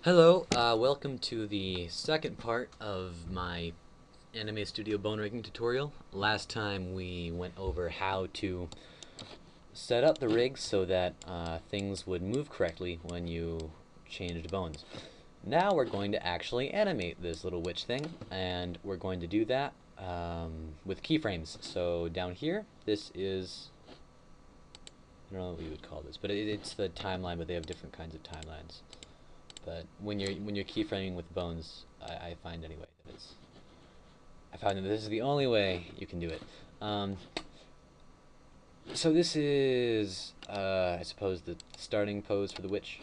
Hello, welcome to the second part of my Anime Studio bone rigging tutorial. Last time we went over how to set up the rig so that things would move correctly when you changed bones. Now we're going to actually animate this little witch thing, and we're going to do that with keyframes. So down here, this is, I don't know what we would call this, but it's the timeline, but they have different kinds of timelines. But when you're keyframing with bones, I find anyway that I found that this is the only way you can do it. So this is I suppose the starting pose for the witch.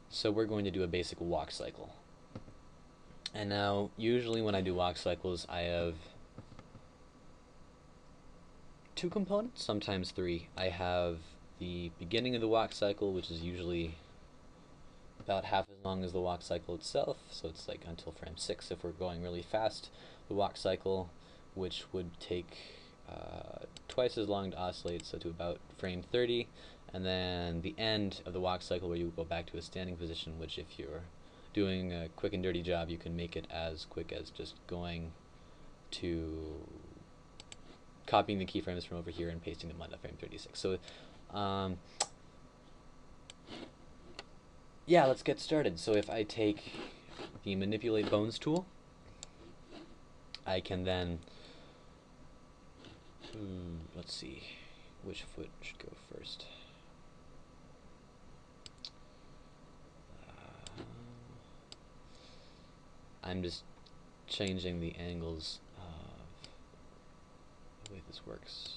So we're going to do a basic walk cycle. And now usually when I do walk cycles, I have two components, sometimes three. I have the beginning of the walk cycle, which is usually about half as long as the walk cycle itself, so it's like until frame 6 if we're going really fast. The walk cycle, which would take twice as long to oscillate, so to about frame 30, and then the end of the walk cycle where you go back to a standing position, which if you're doing a quick and dirty job, you can make it as quick as just going to copying the keyframes from over here and pasting them onto frame 36. So yeah, let's get started. So if I take the Manipulate Bones tool, I can then, let's see, which foot should go first? I'm just changing the angles of the way this works.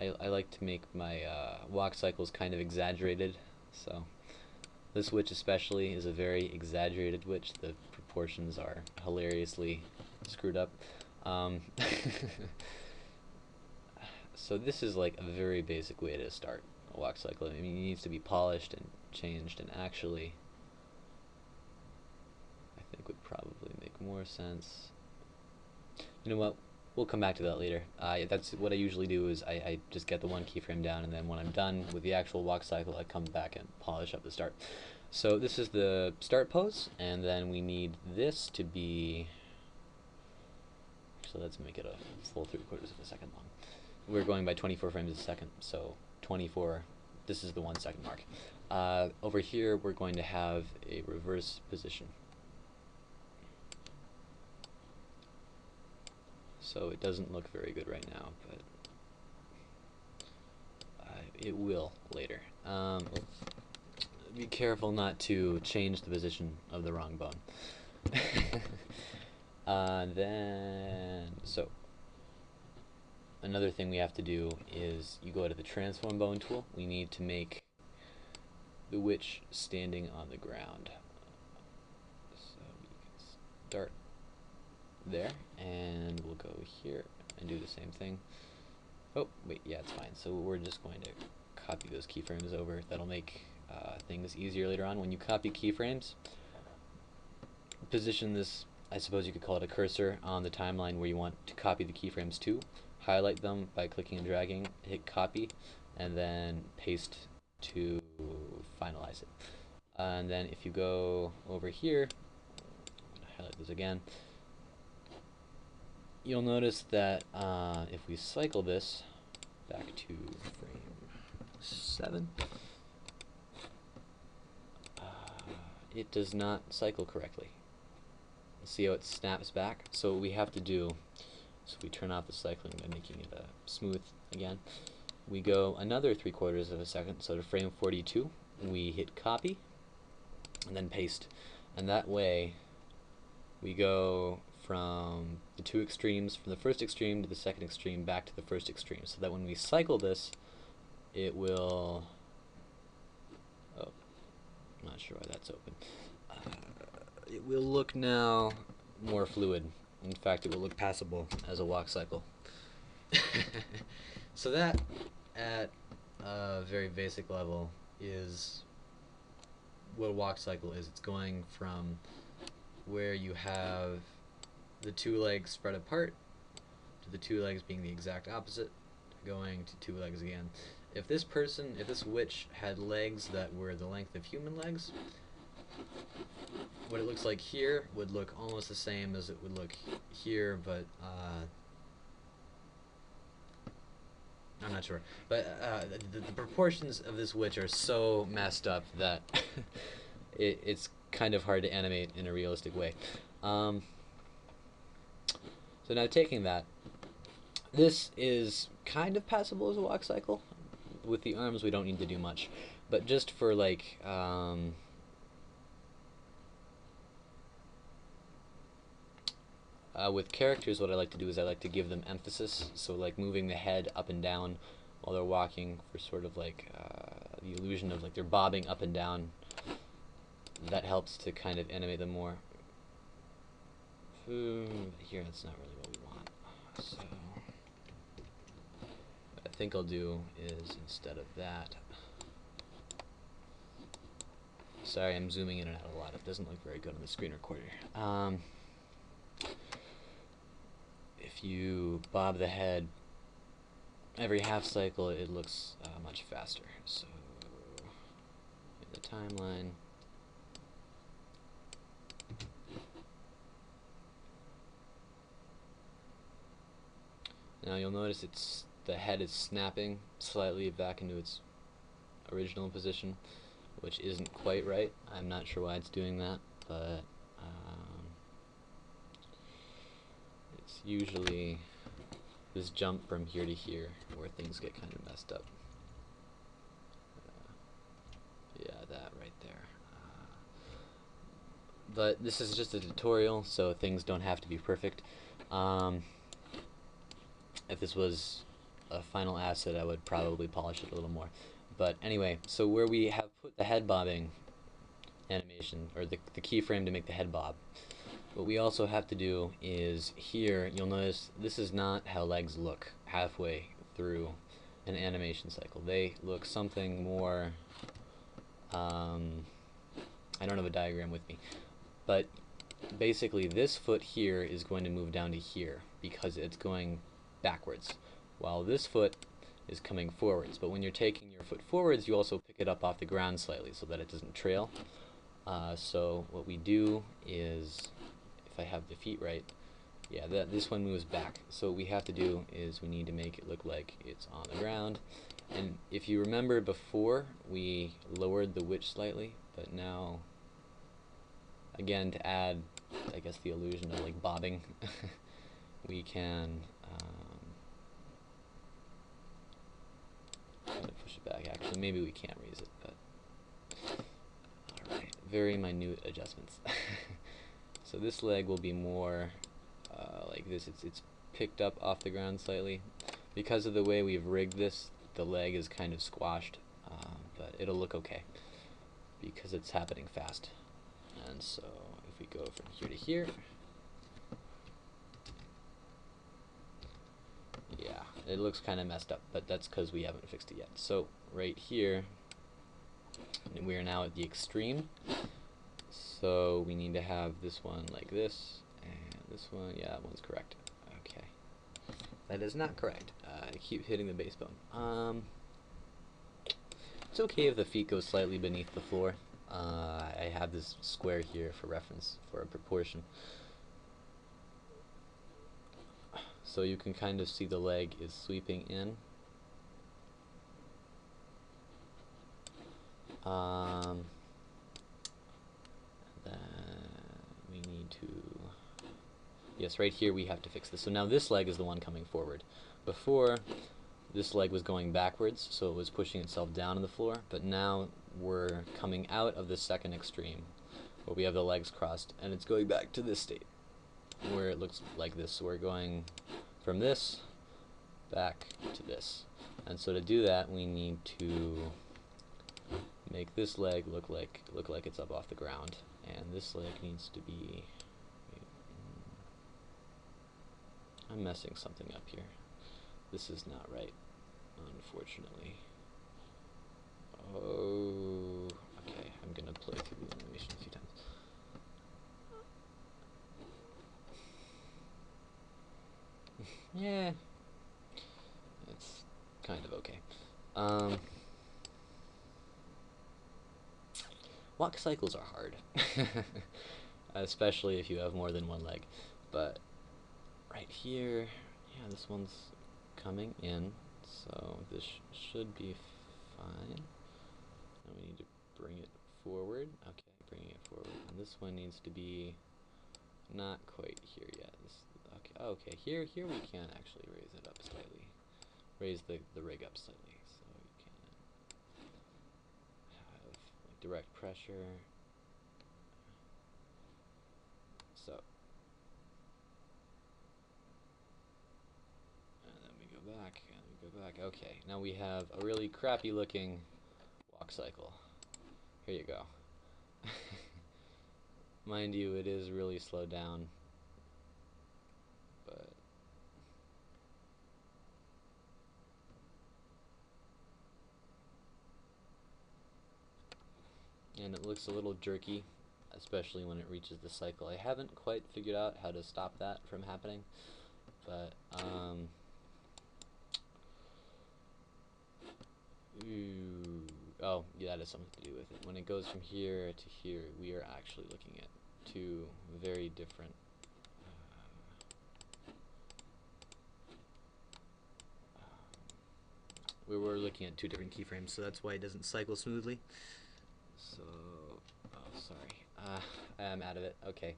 I like to make my walk cycles kind of exaggerated, so this witch especially is a very exaggerated witch. The proportions are hilariously screwed up. So this is like a very basic way to start a walk cycle. I mean, it needs to be polished and changed, and actually I think would probably make more sense. You know what? We'll come back to that later. That's what I usually do is I just get the one keyframe down, and then when I'm done with the actual walk cycle, I come back and polish up the start. So this is the start pose, and then we need this to be, so let's make it a full 3/4 of a second long. We're going by 24 frames a second, so 24, this is the 1 second mark. Over here we're going to have a reverse position. So it doesn't look very good right now, but it will later. Be careful not to change the position of the wrong bone. So another thing we have to do is you go to the Transform Bone tool. We need to make the witch standing on the ground. So we can start there, and we'll go here and do the same thing. Oh, wait, yeah, it's fine. So we're just going to copy those keyframes over. That'll make things easier later on. When you copy keyframes, position this, I suppose you could call it a cursor, on the timeline where you want to copy the keyframes to. Highlight them by clicking and dragging, hit copy, and then paste to finalize it. And then if you go over here, highlight this again, you'll notice that if we cycle this back to frame 7, it does not cycle correctly. See how it snaps back? So what we have to do, so we turn off the cycling by making it smooth again. We go another 3/4 of a second, so to frame 42, we hit copy and then paste. And that way we go from the two extremes, from the first extreme to the second extreme, back to the first extreme, so that when we cycle this, it will, oh, I'm not sure why that's open. It will look now more fluid. In fact, it will look passable as a walk cycle. So that, at a very basic level, is what a walk cycle is. It's going from where you have the two legs spread apart to the two legs being the exact opposite, going to two legs again. if this witch had legs that were the length of human legs, what it looks like here would look almost the same as it would look here, but I'm not sure. But the proportions of this witch are so messed up that it's kind of hard to animate in a realistic way. So now taking that, this is kind of passable as a walk cycle. With the arms, we don't need to do much, but just for like with characters, what I like to do is I like to give them emphasis, so like moving the head up and down while they're walking for sort of like the illusion of like they're bobbing up and down. That helps to kind of animate them more. Here, that's not really what we want. So what I think I'll do is, instead of that, sorry, I'm zooming in and out a lot. It doesn't look very good on the screen recorder. If you bob the head every half cycle, it looks much faster. So in the timeline, now you'll notice the head is snapping slightly back into its original position, which isn't quite right. I'm not sure why it's doing that, but it's usually this jump from here to here where things get kind of messed up. Yeah, that right there. But this is just a tutorial, so things don't have to be perfect. If this was a final asset, I would probably polish it a little more. But anyway, so where we have put the head bobbing animation, or the keyframe to make the head bob, what we also have to do is here, you'll notice this is not how legs look halfway through an animation cycle. They look something more, I don't have a diagram with me, but basically this foot here is going to move down to here because it's going backwards, while this foot is coming forwards. But when you're taking your foot forwards, you also pick it up off the ground slightly so that it doesn't trail. So what we do is, if I have the feet right, yeah, this one moves back. So what we have to do is we need to make it look like it's on the ground. And if you remember before, we lowered the witch slightly, but now, again, to add, I guess, the illusion of like bobbing, we can I'm gonna push it back. Actually, maybe we can't raise it, but alright, very minute adjustments. So this leg will be more like this. It's picked up off the ground slightly. Because of the way we've rigged this, the leg is kind of squashed, but it'll look okay because it's happening fast. And so if we go from here to here, yeah, it looks kind of messed up, but that's because we haven't fixed it yet. So right here, we are now at the extreme. So we need to have this one like this, and this one, yeah, that one's correct. Okay. That is not correct. I keep hitting the base bone. It's okay if the feet go slightly beneath the floor. I have this square here for reference, for a proportion. So you can kind of see the leg is sweeping in. Then we need to, yes, right here we have to fix this. So now this leg is the one coming forward. Before, this leg was going backwards, so it was pushing itself down on the floor, but now we're coming out of the second extreme, where we have the legs crossed, and it's going back to this state, where it looks like this. So we're going from this back to this. And so to do that, we need to make this leg look like it's up off the ground, and this leg needs to be, I'm messing something up here. This is not right, unfortunately. Oh, okay, I'm gonna play through the animation a few times. Yeah, it's kind of okay. Walk cycles are hard, especially if you have more than one leg. But right here, yeah, this one's coming in, so this should be fine. Now we need to bring it forward. Okay, bringing it forward. And this one needs to be not quite here yet. Okay, here we can actually raise it up slightly. Raise the rig up slightly, so you can have like direct pressure. So, and then we go back, and we go back. Okay, now we have a really crappy looking walk cycle. Here you go. Mind you, it is really slowed down, but and it looks a little jerky, especially when it reaches the cycle. I haven't quite figured out how to stop that from happening, but oh yeah, that has something to do with it. When it goes from here to here, we are actually looking at two very different we were looking at two different keyframes, so that's why it doesn't cycle smoothly. So, oh, sorry, I'm out of it. Okay,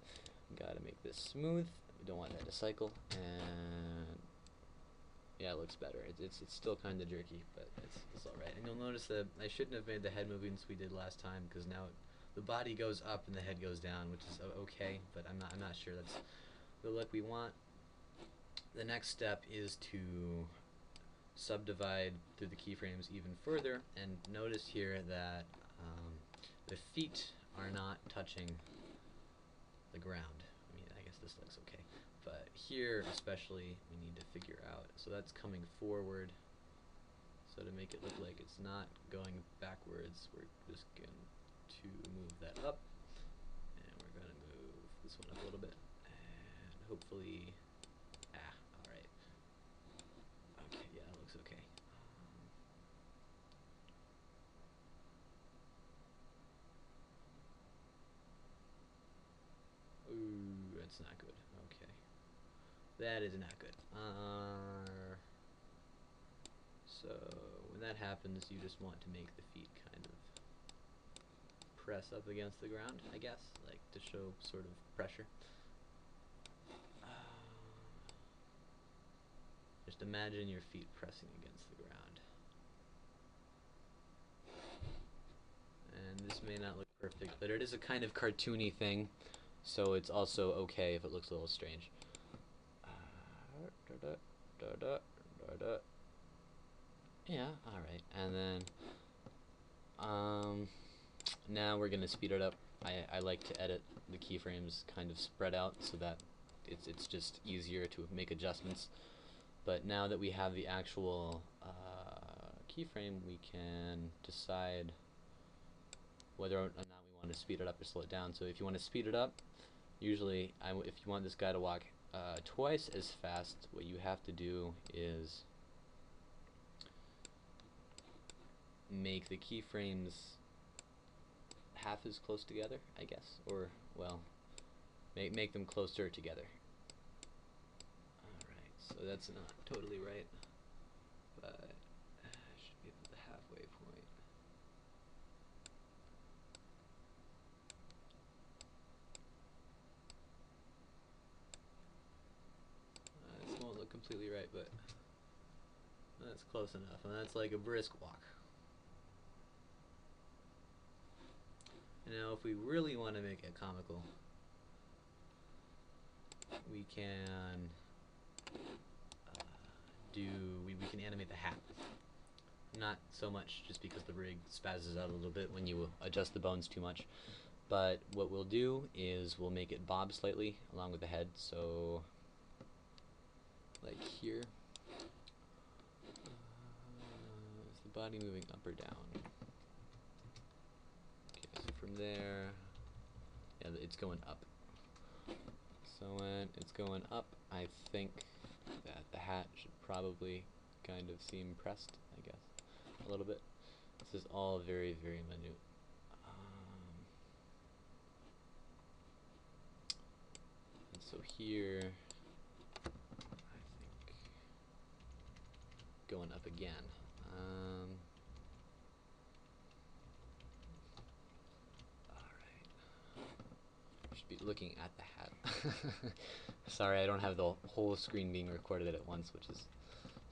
gotta make this smooth. We don't want that to cycle, and yeah, it looks better. It's still kind of jerky, but it's all right. And you'll notice that I shouldn't have made the head movements we did last time, because now the body goes up and the head goes down, which is okay, but I'm not sure that's the look we want. The next step is to subdivide through the keyframes even further, and notice here that the feet are not touching the ground. I mean, I guess this looks okay, but here especially we need to figure out. So that's coming forward, so to make it look like it's not going backwards, we're just going to move that up, and we're going to move this one up a little bit, and hopefully alright. Okay, yeah, it looks okay. Ooh, that's not good. Okay. That is not good. So, when that happens, you just want to make the feet kind of press up against the ground, I guess, like to show sort of pressure. Just imagine your feet pressing against the ground. And this may not look perfect, but it is a kind of cartoony thing, so it's also okay if it looks a little strange. Yeah, alright. And then now we're gonna speed it up. I like to edit the keyframes kind of spread out so that it's just easier to make adjustments. But now that we have the actual keyframe, we can decide whether or not we want to speed it up or slow it down. So if you want to speed it up, usually if you want this guy to walk twice as fast, what you have to do is make the keyframes half as close together, I guess, or well, make them closer together. Alright, so that's not totally right, but I should be at the halfway point. This won't look completely right, but that's close enough, and that's like a brisk walk. Now, if we really want to make it comical, we can we can animate the hat. Not so much just because the rig spazzes out a little bit when you adjust the bones too much, but what we'll do is we'll make it bob slightly along with the head. So, like here, is the body moving up or down? Okay, so from there, yeah, it's going up. So when it's going up, I think that the hat should probably kind of seem pressed, I guess. a little bit. This is all very, very minute. And so here, I think, going up again. Should be looking at the hat. Sorry, I don't have the whole screen being recorded at once, which is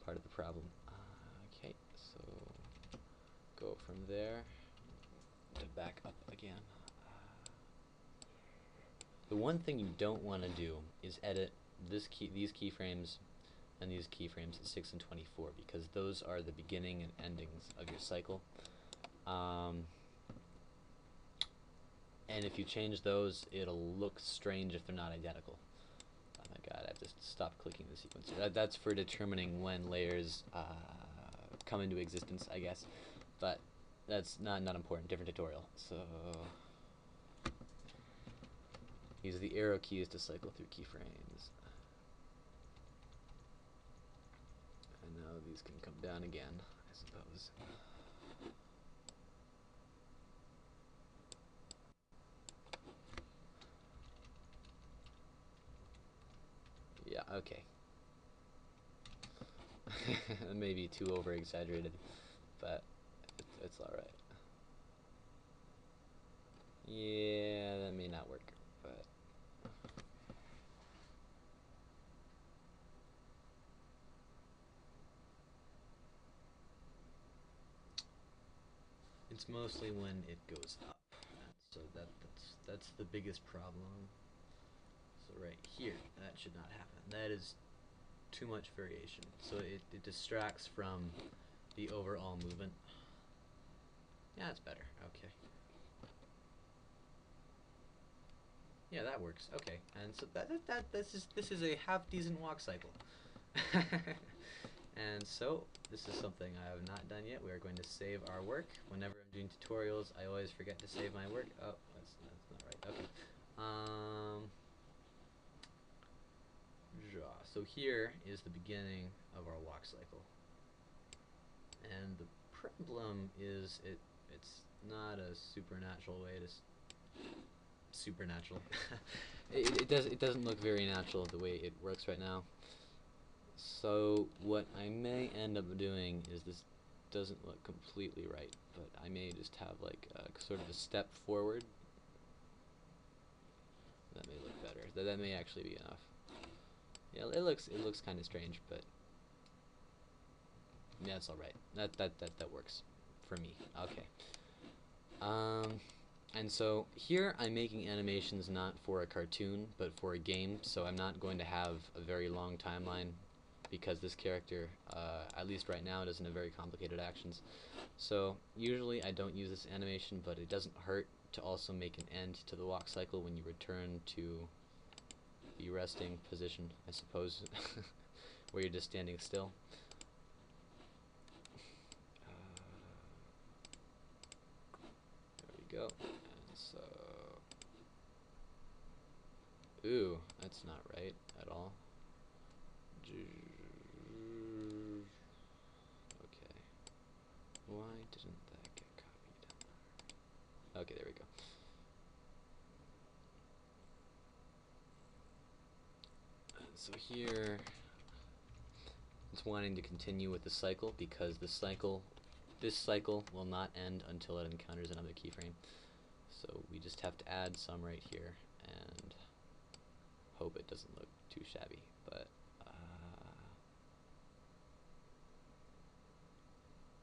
part of the problem. Okay, so go from there to back up again. The one thing you don't want to do is edit these keyframes and these keyframes at 6 and 24, because those are the beginning and endings of your cycle. And if you change those, it'll look strange if they're not identical. Oh my god, I have to stop clicking the sequencer. That's for determining when layers come into existence, I guess. But that's not important, different tutorial. So use the arrow keys to cycle through keyframes. And now these can come down again, I suppose. Yeah, okay. Maybe too over exaggerated, but it's alright. Yeah, that may not work, but it's mostly when it goes up. So that's the biggest problem. So right here, that should not happen. That is too much variation. So it distracts from the overall movement. Yeah, that's better. Okay. Yeah, that works. Okay. And so this is a half decent walk cycle. And so this is something I have not done yet. We are going to save our work. Whenever I'm doing tutorials, I always forget to save my work. Oh, that's not right. Okay. So here is the beginning of our walk cycle. And the problem is it's not a supernatural way to supernatural. it doesn't look very natural the way it works right now. So what I may end up doing is, this doesn't look completely right, but I may just have like sort of a step forward. That may look better. That may actually be enough. Yeah, it looks kind of strange, but yeah, it's all right. That works for me. Okay. And so here I'm making animations not for a cartoon, but for a game. So I'm not going to have a very long timeline, because this character, at least right now, doesn't have very complicated actions. So usually I don't use this animation, but it doesn't hurt to also make an end to the walk cycle when you return to the resting position, I suppose, where you're just standing still. There we go. And so, ooh, that's not right at all. Okay. Why didn't that get copied? Okay, there we go. So here, it's wanting to continue with the cycle, because this cycle will not end until it encounters another keyframe. So we just have to add some right here and hope it doesn't look too shabby. But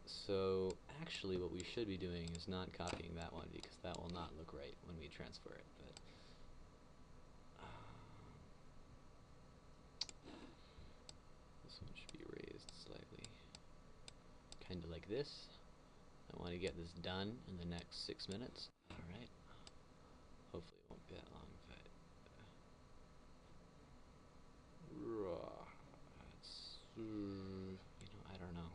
so actually what we should be doing is not copying that one, because that will not look right when we transfer it. But this one should be raised slightly, kind of like this. I want to get this done in the next 6 minutes. Alright. Hopefully it won't be that long, but it's, I don't know.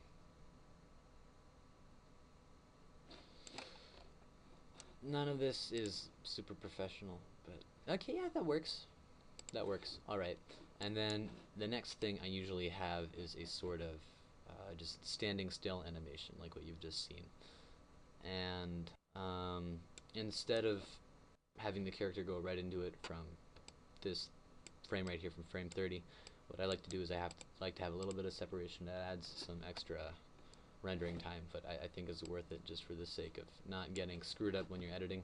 None of this is super professional, but okay, yeah, that works. That works. Alright. And then the next thing I usually have is a sort of just standing still animation, like what you've just seen. And instead of having the character go right into it from this frame right here, from frame 30, what I like to do is like to have a little bit of separation that adds some extra rendering time, but I think it's worth it just for the sake of not getting screwed up when you're editing.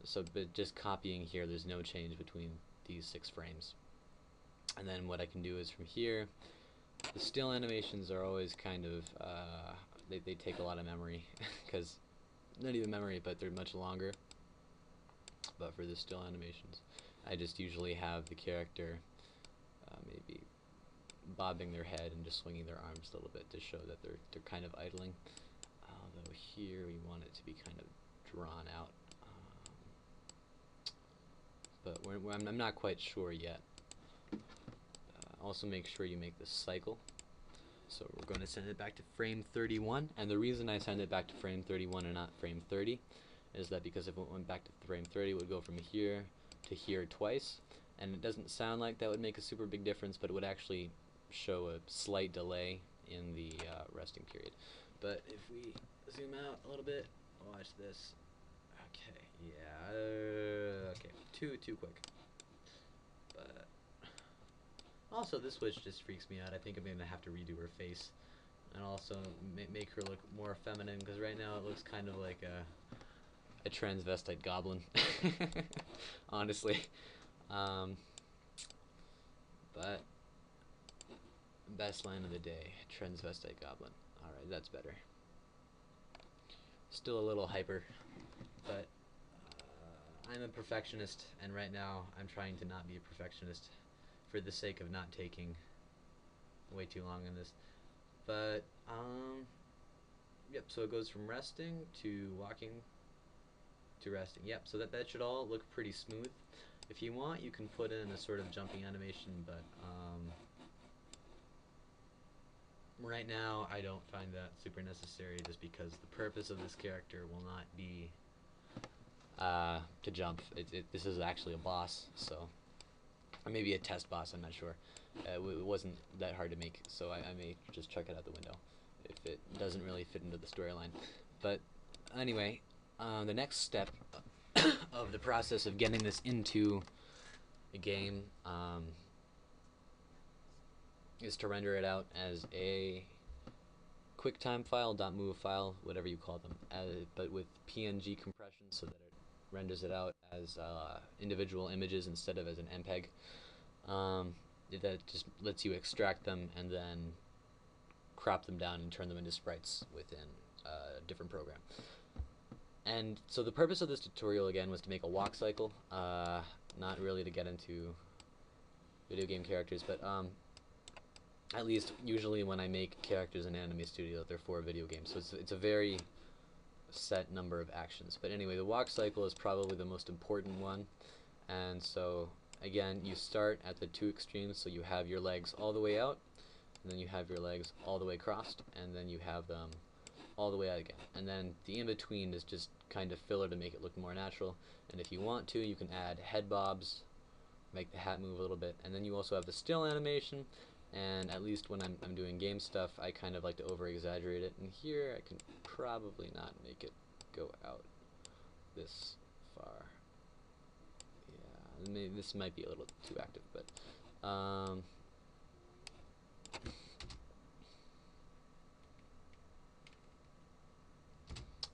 So, but just copying here, there's no change between these 6 frames. And then what I can do is from here, the still animations are always kind of, they take a lot of memory, because, not even memory, but they're much longer. But for the still animations, I just usually have the character maybe bobbing their head and just swinging their arms a little bit to show that they're kind of idling. Although here we want it to be kind of drawn out. But I'm not quite sure yet. Also make sure you make this cycle. So we're going to send it back to frame 31, and the reason I send it back to frame 31 and not frame 30 is that because if it went back to frame 30, it would go from here to here twice, and it doesn't sound like that would make a super big difference, but it would actually show a slight delay in the resting period. But if we zoom out a little bit, watch this. Okay, yeah, okay, too quick. But also, this switch just freaks me out. I think I'm gonna have to redo her face, and also make her look more feminine, because right now it looks kind of like a transvestite goblin, honestly. But best line of the day, transvestite goblin. Alright, that's better. Still a little hyper, but I'm a perfectionist, and right now I'm trying to not be a perfectionist for the sake of not taking way too long in this. But yep, so it goes from resting to walking to resting. Yep, so that should all look pretty smooth. If you want, you can put in a sort of jumping animation, but right now I don't find that super necessary, just because the purpose of this character will not be to jump. This is actually a boss, so, or maybe a test boss, I'm not sure. It wasn't that hard to make, so I may just chuck it out the window if it doesn't really fit into the storyline. But anyway, the next step of the process of getting this into a game is to render it out as a QuickTime file, .move file, whatever you call them, but with PNG compression, so that it renders it out as individual images instead of as an MPEG. That just lets you extract them and then crop them down and turn them into sprites within a different program. And so the purpose of this tutorial, again, was to make a walk cycle, not really to get into video game characters, but at least usually when I make characters in Anime Studio, they're for video games, so it's a very set number of actions. But anyway, the walk cycle is probably the most important one, and so again, you start at the 2 extremes, so you have your legs all the way out, and then you have your legs all the way crossed, and then you have them all the way out again. And then the in-between is just kind of filler to make it look more natural, and if you want to, you can add head bobs, make the hat move a little bit, and then you also have the still animation, and at least when I'm doing game stuff, I kind of like to over-exaggerate it, and here I can probably not make it go out this far. Yeah, maybe this might be a little too active, but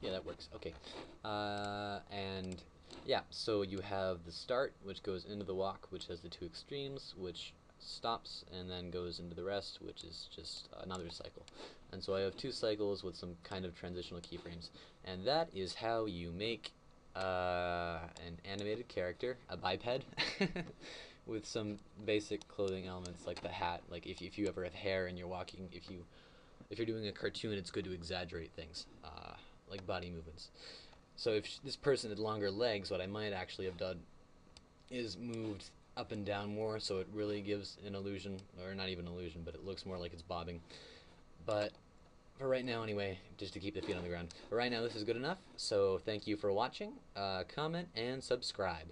yeah, that works. Okay. And yeah, so you have the start, which goes into the walk, which has the 2 extremes, which stops and then goes into the rest, which is just another cycle. And so I have 2 cycles with some kind of transitional keyframes, and that is how you make an animated character, a biped, with some basic clothing elements like the hat. Like if you ever have hair and you're walking, if you're doing a cartoon, it's good to exaggerate things, like body movements. So if this person had longer legs, what I might actually have done is moved up and down more, so it really gives an illusion, or not even an illusion, but it looks more like it's bobbing. But for right now anyway, just to keep the feet on the ground. For right now, this is good enough, so thank you for watching, comment, and subscribe.